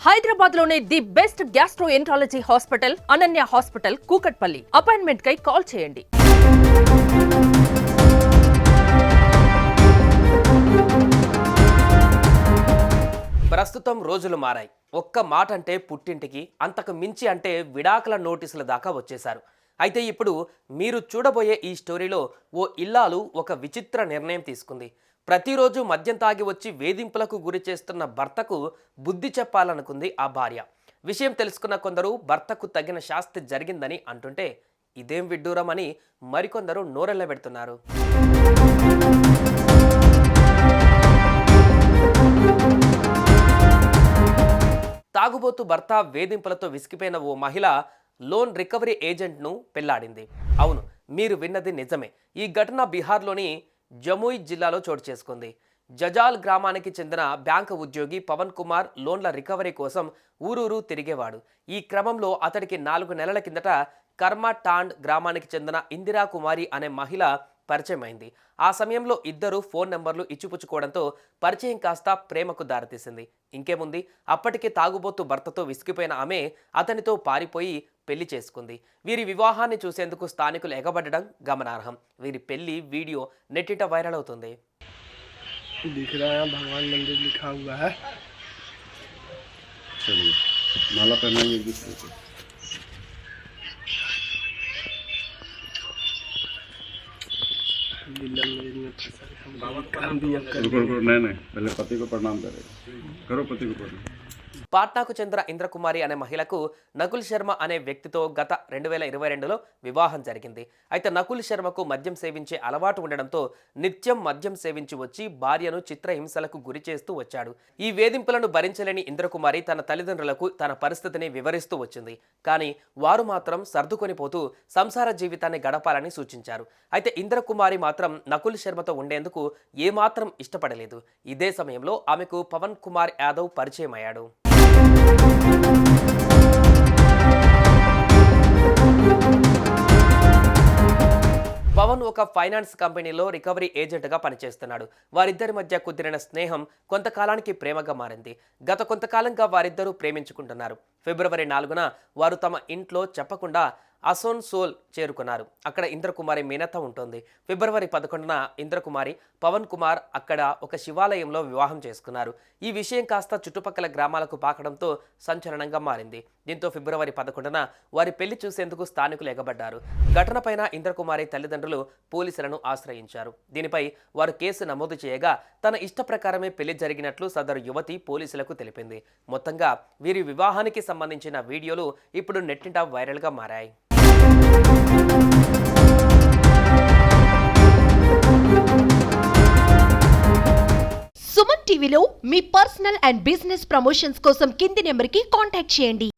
హైదరాబాద్ లోనే the best gastroenterology hospital Ananya hospital Kukatpally. Appointment కై call చేయండి. ప్రస్తుతం రోజులు మారాయి. ఒక్క మాట అంటే పుట్టింటికి, అంతకు మించి అంటే విడాకుల నోటీసుల దాకా వచ్చేశారు. అయితే ఇప్పుడు మీరు చూడబోయే ఈ స్టోరీలో ఓ ఇల్లాలు ఒక విచిత్ర నిర్ణయం తీసుకుంది. ప్రతిరోజు మద్యం తాగి వచ్చి వేధింపులకు గురి చేస్తున్న భర్తకు బుద్ధి చెప్పాలనుకుంది ఆ భార్య. విషయం తెలుసుకున్న కొందరు భర్తకు తగిన శాస్తి జరిగిందని అంటుంటే ఇదేం విడ్డూరమని మరికొందరు నోరెళ్లబెడుతున్నారు. తాగుబోతు భర్త వేధింపులతో విసిగిపోయిన ఓ మహిళ లోన్ రికవరీ ఏజెంట్ను పెళ్లాడింది. అవును, మీరు విన్నది నిజమే. ఈ ఘటన బీహార్లోని జముయి జిల్లాలో చోటు చేసుకుంది. జజాల్ గ్రామానికి చెందిన బ్యాంకు ఉద్యోగి పవన్ కుమార్ లోన్ల రికవరీ కోసం ఊరూరు తిరిగేవాడు. ఈ క్రమంలో అతడికి 4 నెలల కిందట కర్మటాండ్ గ్రామానికి చెందిన ఇందిరా కుమారి అనే మహిళ పరిచయం అయింది. ఆ సమయంలో ఇద్దరు ఫోన్ నెంబర్లు ఇచ్చిపుచ్చుకోవడంతో పరిచయం కాస్త ప్రేమకు దారితీసింది. ఇంకేముంది, అప్పటికే తాగుబోతు భర్తతో విసిగిపోయిన ఆమె అతనితో పారిపోయి పెళ్లి చేసుకుంది. వీరి వివాహాన్ని చూసేందుకు స్థానికులు ఎగబడడం గమనార్హం. వీరి పెళ్లి వీడియో నెట్టిట వైరల్ అవుతుంది. पहले पति को प्रणाम करो पति को प्रणाम. పాట్నాకు చెందిన ఇంద్రకుమారి అనే మహిళకు నకుల్ శర్మ అనే వ్యక్తితో గత 2022లో వివాహం జరిగింది. అయితే నకుల్ శర్మకు మద్యం సేవించే అలవాటు ఉండడంతో నిత్యం మద్యం సేవించి వచ్చి భార్యను చిత్రహింసలకు గురి చేస్తూ వచ్చాడు. ఈ వేధింపులను భరించలేని ఇంద్రకుమారి తన తల్లిదండ్రులకు తన పరిస్థితిని వివరిస్తూ వచ్చింది. కానీ వారు మాత్రం సర్దుకొనిపోతూ సంసార జీవితాన్ని గడపాలని సూచించారు. అయితే ఇంద్రకుమారి మాత్రం నకుల్ శర్మతో ఉండేందుకు ఏమాత్రం ఇష్టపడలేదు. ఇదే సమయంలో ఆమెకు పవన్ కుమార్ యాదవ్ పరిచయం అయ్యాడు. పవన్ ఒక ఫైనాన్స్ కంపెనీలో రికవరీ ఏజెంట్గా పనిచేస్తున్నాడు. వారిద్దరి మధ్య కుదిరిన స్నేహం కొంతకాలానికి ప్రేమగా మారింది. గత కొంతకాలంగా వారిద్దరూ ప్రేమించుకుంటున్నారు. ఫిబ్రవరి 4న వారు తమ ఇంట్లో చెప్పకుండా అసోన్సోల్ చేరుకున్నారు. అక్కడ ఇంద్రకుమారి మీనత ఉంటుంది. ఫిబ్రవరి 11న ఇంద్రకుమారి పవన్ కుమార్ అక్కడ ఒక శివాలయంలో వివాహం చేసుకున్నారు. ఈ విషయం కాస్త చుట్టుపక్కల గ్రామాలకు పాకడంతో సంచలనంగా మారింది. దీంతో ఫిబ్రవరి 11న వారి పెళ్లి చూసేందుకు స్థానికులు ఎగబడ్డారు. ఘటనపైన ఇంద్రకుమారి తల్లిదండ్రులు పోలీసులను ఆశ్రయించారు. దీనిపై వారు కేసు నమోదు చేయగా తన ఇష్ట ప్రకారమే పెళ్లి జరిగినట్లు సదరు యువతి పోలీసులకు తెలిపింది. మొత్తంగా వీరి వివాహానికి సంబంధించిన వీడియోలు ఇప్పుడు నెట్టింట వైరల్గా మారాయి. సుమన్ టీవీలో మీ పర్సనల్ అండ్ బిజినెస్ ప్రమోషన్స్ కోసం కింది నెంబర్కి కాంటాక్ట్ చేయండి.